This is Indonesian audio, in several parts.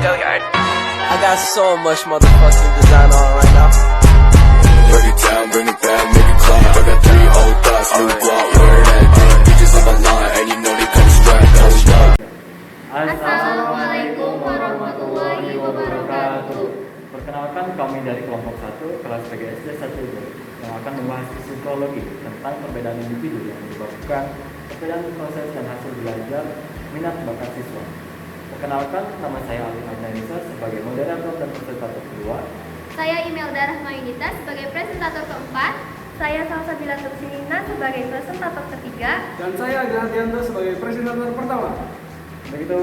Go yard. I got so much motherfucking design on right now. Break it down, bring it back, make it clap. I got 3 old thoughts, new guap, where that damn bitches on my line, and you know they come strapped. Hold up. Assalamualaikum warahmatullahi wabarakatuh. Perkenalkan, kami dari kelompok 1 kelas PGSD 1 yang akan membahas psikologi tentang perbedaan individu yang menyebabkan perbedaan proses dan hasil belajar minat bakat siswa. Perkenalkan, nama saya Alif Abnanisa sebagai moderator dan presentator kedua. Saya Imelda Rahmayunita sebagai presentator keempat. Saya Salsabila Tursinina sebagai presentator ketiga. Dan saya Agrantianto sebagai presentator pertama. Begitu,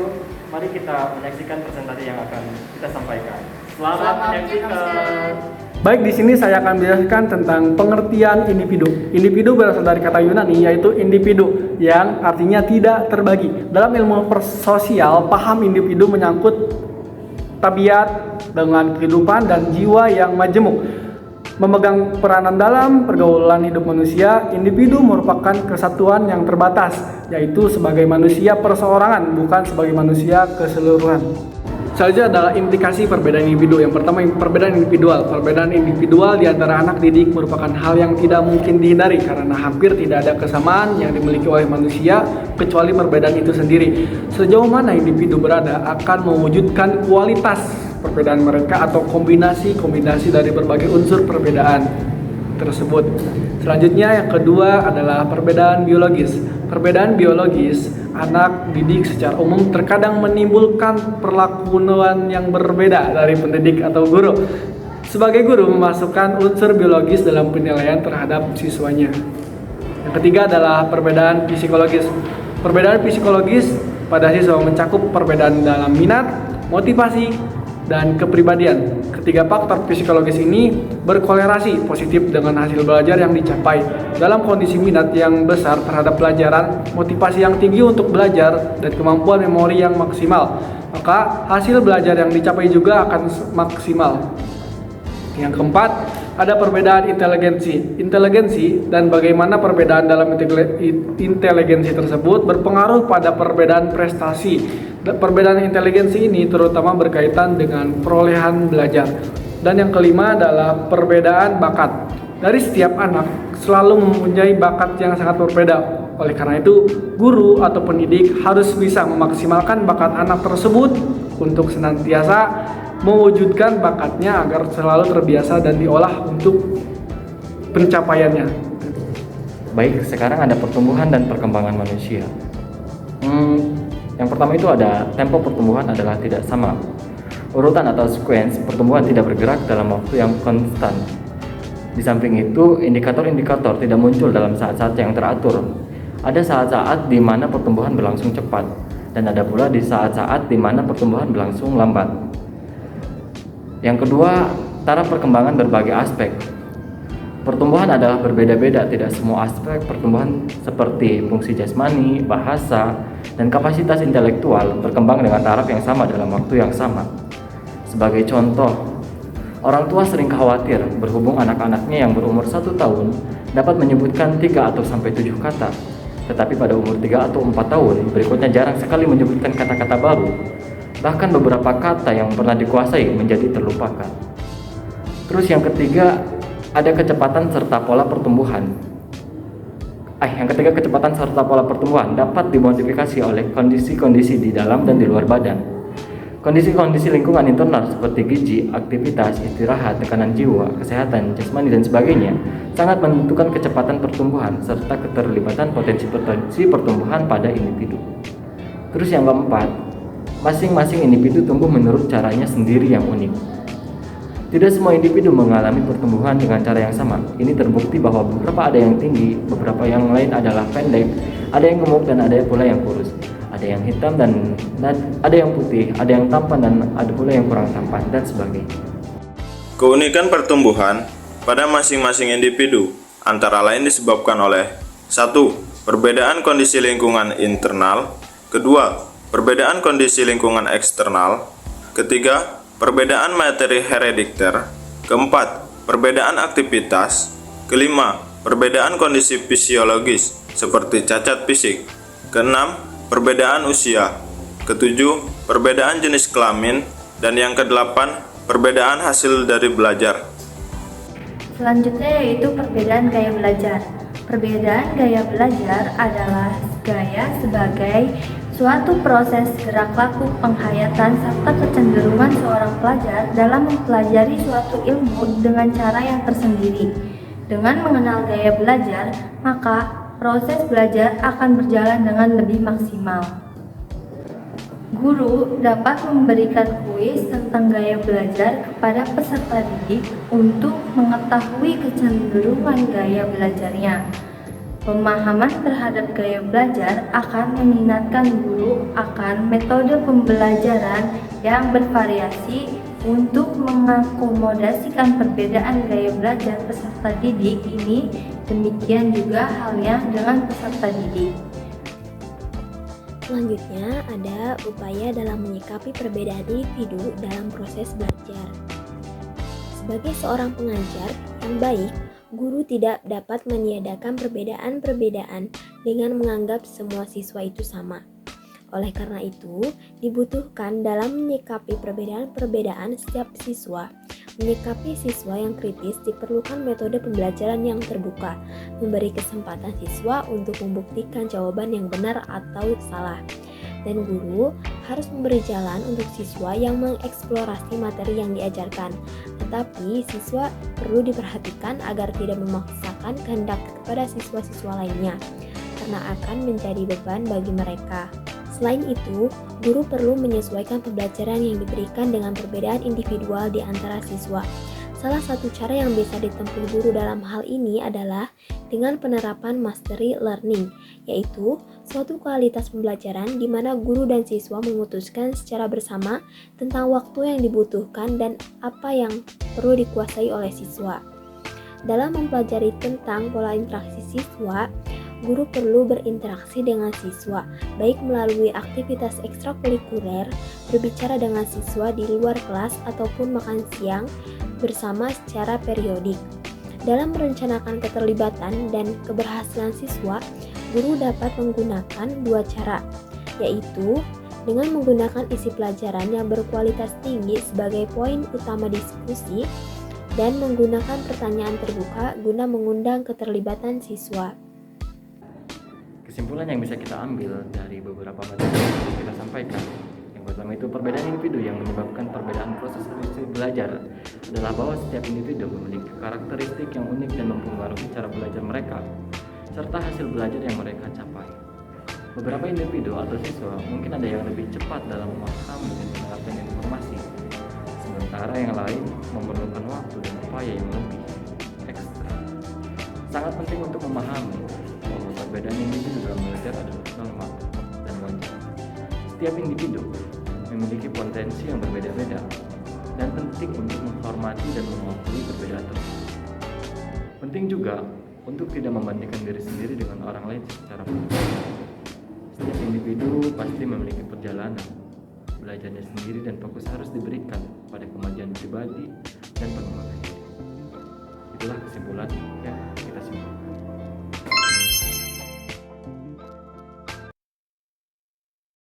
mari kita menyaksikan presentasi yang akan kita sampaikan. Selamat menyaksikan. Baik, di sini saya akan menjelaskan tentang pengertian individu. Individu berasal dari kata Yunani yaitu individu yang artinya tidak terbagi. Dalam ilmu sosial, paham individu menyangkut tabiat dengan kehidupan dan jiwa yang majemuk. Memegang peranan dalam pergaulan hidup manusia, individu merupakan kesatuan yang terbatas, yaitu sebagai manusia perseorangan, bukan sebagai manusia keseluruhan. Selanjutnya adalah implikasi perbedaan individu. Yang pertama, perbedaan individual. Perbedaan individual di antara anak didik merupakan hal yang tidak mungkin dihindari karena hampir tidak ada kesamaan yang dimiliki oleh manusia kecuali perbedaan itu sendiri. Sejauh mana individu berada akan mewujudkan kualitas perbedaan mereka atau kombinasi dari berbagai unsur perbedaan tersebut. Selanjutnya yang kedua adalah perbedaan biologis. Perbedaan biologis anak didik secara umum terkadang menimbulkan perlakuan yang berbeda dari pendidik atau guru. Sebagai guru memasukkan unsur biologis dalam penilaian terhadap siswanya. Yang ketiga adalah perbedaan psikologis. Perbedaan psikologis pada siswa mencakup perbedaan dalam minat, motivasi, dan kepribadian. Ketiga faktor psikologis ini berkolerasi positif dengan hasil belajar yang dicapai. Dalam kondisi minat yang besar terhadap pelajaran, motivasi yang tinggi untuk belajar, dan kemampuan memori yang maksimal, maka hasil belajar yang dicapai juga akan maksimal. Yang keempat, ada perbedaan inteligensi. Inteligensi dan bagaimana perbedaan dalam inteligensi tersebut berpengaruh pada perbedaan prestasi. Perbedaan inteligensi ini terutama berkaitan dengan perolehan belajar. Dan yang kelima adalah perbedaan bakat. Dari setiap anak selalu mempunyai bakat yang sangat berbeda. Oleh karena itu, guru atau pendidik harus bisa memaksimalkan bakat anak tersebut untuk senantiasa mewujudkan bakatnya agar selalu terbiasa dan diolah untuk pencapaiannya. Baik, sekarang ada pertumbuhan dan perkembangan manusia. Yang pertama itu ada tempo pertumbuhan adalah tidak sama. Urutan atau sequence pertumbuhan tidak bergerak dalam waktu yang konstan. Di samping itu, indikator-indikator tidak muncul dalam saat-saat yang teratur. Ada saat-saat di mana pertumbuhan berlangsung cepat, dan ada pula di saat-saat di mana pertumbuhan berlangsung lambat. Yang kedua, taraf perkembangan berbagai aspek. Pertumbuhan adalah berbeda-beda, tidak semua aspek pertumbuhan seperti fungsi jasmani, bahasa, dan kapasitas intelektual berkembang dengan taraf yang sama dalam waktu yang sama. Sebagai contoh, orang tua sering khawatir berhubung anak-anaknya yang berumur 1 tahun dapat menyebutkan 3 atau sampai 7 kata, tetapi pada umur 3 atau 4 tahun berikutnya jarang sekali menyebutkan kata-kata baru. Bahkan beberapa kata yang pernah dikuasai menjadi terlupakan. Terus yang ketiga, ada kecepatan serta pola pertumbuhan. Kecepatan serta pola pertumbuhan dapat dimodifikasi oleh kondisi-kondisi di dalam dan di luar badan. Kondisi-kondisi lingkungan internal seperti gizi, aktivitas, istirahat, tekanan jiwa, kesehatan, jasmani, dan sebagainya sangat menentukan kecepatan pertumbuhan serta keterlibatan potensi pertumbuhan pada individu. Terus yang keempat, masing-masing individu tumbuh menurut caranya sendiri yang unik. Tidak semua individu mengalami pertumbuhan dengan cara yang sama. Ini terbukti bahwa beberapa ada yang tinggi, beberapa yang lain adalah pendek, ada yang gemuk dan ada pula yang kurus. Ada yang hitam dan ada yang putih, ada yang tampan dan ada pula yang kurang tampan, dan sebagainya. Keunikan pertumbuhan pada masing-masing individu antara lain disebabkan oleh 1. Perbedaan kondisi lingkungan internal. 2. Perbedaan kondisi lingkungan eksternal. 3. Perbedaan materi herediter. 4. Perbedaan aktivitas. 5. Perbedaan kondisi fisiologis seperti cacat fisik. 6. Perbedaan usia. 7. Perbedaan jenis kelamin. Dan yang kedelapan, perbedaan hasil dari belajar. Selanjutnya yaitu perbedaan gaya belajar. Perbedaan gaya belajar adalah gaya sebagai suatu proses gerak laku penghayatan serta kecenderungan seorang pelajar dalam mempelajari suatu ilmu dengan cara yang tersendiri. Dengan mengenal gaya belajar, maka proses belajar akan berjalan dengan lebih maksimal. Guru dapat memberikan kuis tentang gaya belajar kepada peserta didik untuk mengetahui kecenderungan gaya belajarnya. Pemahaman terhadap gaya belajar akan mengingatkan guru akan metode pembelajaran yang bervariasi untuk mengakomodasikan perbedaan gaya belajar peserta didik ini. Demikian juga halnya dengan peserta didik. Selanjutnya ada upaya dalam menyikapi perbedaan individu dalam proses belajar. Sebagai seorang pengajar yang baik, guru tidak dapat meniadakan perbedaan-perbedaan dengan menganggap semua siswa itu sama. Oleh karena itu, dibutuhkan dalam menyikapi perbedaan-perbedaan setiap siswa. Menyikapi siswa yang kritis diperlukan metode pembelajaran yang terbuka, memberi kesempatan siswa untuk membuktikan jawaban yang benar atau salah. Dan guru harus memberi jalan untuk siswa yang mengeksplorasi materi yang diajarkan. Tetapi siswa perlu diperhatikan agar tidak memaksakan kehendak kepada siswa-siswa lainnya, karena akan menjadi beban bagi mereka. Selain itu, guru perlu menyesuaikan pembelajaran yang diberikan dengan perbedaan individual di antara siswa. Salah satu cara yang bisa ditempuh guru dalam hal ini adalah dengan penerapan mastery learning, yaitu suatu kualitas pembelajaran di mana guru dan siswa memutuskan secara bersama tentang waktu yang dibutuhkan dan apa yang perlu dikuasai oleh siswa. Dalam mempelajari tentang pola interaksi siswa, guru perlu berinteraksi dengan siswa, baik melalui aktivitas ekstrakurikuler, berbicara dengan siswa di luar kelas, ataupun makan siang bersama secara periodik. Dalam merencanakan keterlibatan dan keberhasilan siswa, guru dapat menggunakan dua cara, yaitu dengan menggunakan isi pelajaran yang berkualitas tinggi sebagai poin utama diskusi dan menggunakan pertanyaan terbuka guna mengundang keterlibatan siswa. Kesimpulan yang bisa kita ambil dari beberapa materi yang kita sampaikan, yang pertama itu perbedaan individu yang menyebabkan perbedaan proses belajar adalah bahwa setiap individu memiliki karakteristik yang unik dan mempengaruhi cara belajar mereka serta hasil belajar yang mereka capai. Beberapa individu atau siswa mungkin ada yang lebih cepat dalam memahami dan menerapkan informasi, sementara yang lain memerlukan waktu dan upaya yang lebih ekstra. Sangat penting untuk memahami bahwa perbedaan individu dalam belajar adalah normal dan wajar. Setiap individu memiliki potensi yang berbeda-beda dan penting untuk menghormati dan mengakui perbedaan tersebut. Penting juga untuk tidak membandingkan diri sendiri dengan orang lain secara pribadi. Setiap individu pasti memiliki perjalanan belajarnya sendiri dan fokus harus diberikan pada kemajuan pribadi dan pengembangan diri. Itulah kesimpulan yang kita simpulkan.